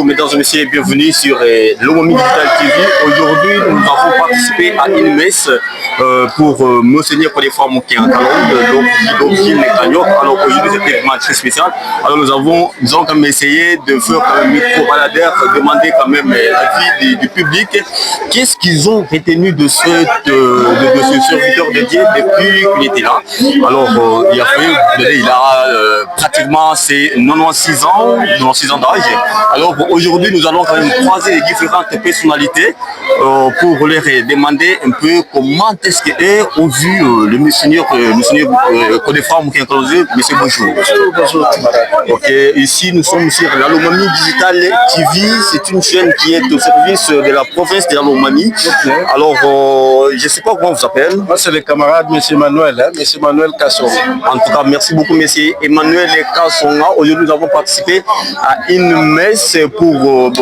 Mesdames et messieurs, bienvenue sur Lomami Digital TV. Aujourd'hui, nous avons participé à une messe pour Monseigneur Kodefra Mouké en Kalonde, donc il est Alors aujourd'hui, c'était vraiment très spécial. Alors nous avons quand même essayé de faire un micro-baladeur, demander quand même l'avis du public. Qu'est-ce qu'ils ont retenu de ce serviteur de Dieu depuis qu'il était là? Alors, il a pratiquement 96 ans d'âge. Alors aujourd'hui, nous allons quand même croiser les différentes personnalités pour leur demander un peu comment est-ce qu'eux ont vu le Monseigneur Kodefra Mouké en Kalonde. Monsieur, bonjour. Bonjour. Ok, ici nous sommes sur la Lomami Digital TV. C'est une chaîne qui est au service de la province de la Lomami. Okay. Alors, je ne sais pas comment vous appelez. Moi, c'est le camarade M. Emmanuel, M. Emmanuel Kassonga. En tout cas, merci beaucoup, M. Emmanuel Kassonga. Aujourd'hui, nous avons participé à une messe pour, on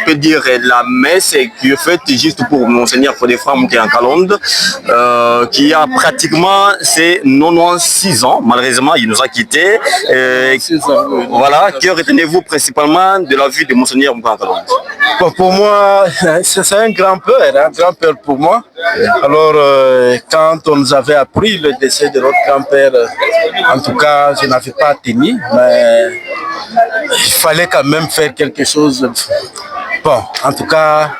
peut dire la messe qui est faite juste pour Monseigneur Kodefra Mouké en Kalonde, qui a pratiquement ses 96 ans. Malheureusement, il nous a quittés. Voilà, que retenez-vous principalement de la vie de Monseigneur Mouké en Kalonde? Bon, pour moi, c'est un grand-père pour moi. Alors, quand on nous avait appris le décès de notre grand-père, en tout cas, je n'avais pas tenu, mais il fallait quand même faire quelque chose. Bon, en tout cas,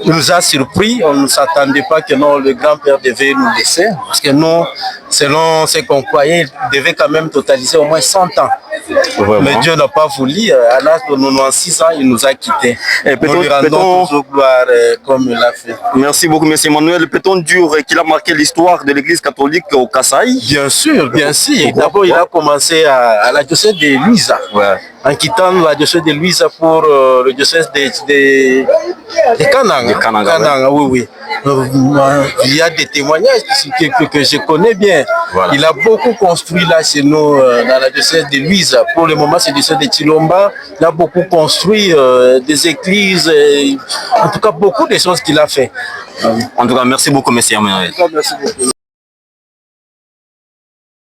il nous a surpris, on ne s'attendait pas que non, le grand-père devait nous laisser, parce que nous, selon ce qu'on croyait, il devait quand même totaliser au moins 100 ans. Vraiment? Mais Dieu n'a pas voulu, à l'âge de 96 ans, il nous a quittés. Nous lui rendons toujours gloire comme il l'a fait. Merci beaucoup, M. Emmanuel. Peut-on dire qu'il a marqué l'histoire de l'Église catholique au Kasaï? Bien sûr, bien sûr. D'abord, il a commencé à la diocèse de Luisa. Ouais. En quittant la diocèse de Luisa pour le diocèse de Kananga. Kananga, oui. Il y a des témoignages que je connais bien. Voilà. Il a beaucoup construit là chez nous, dans la diocèse de Luisa. Pour le moment, c'est le diocèse de Chilomba. Il a beaucoup construit des églises, en tout cas beaucoup de choses qu'il a fait. En tout cas, merci beaucoup, M. Emmanuel. Merci beaucoup.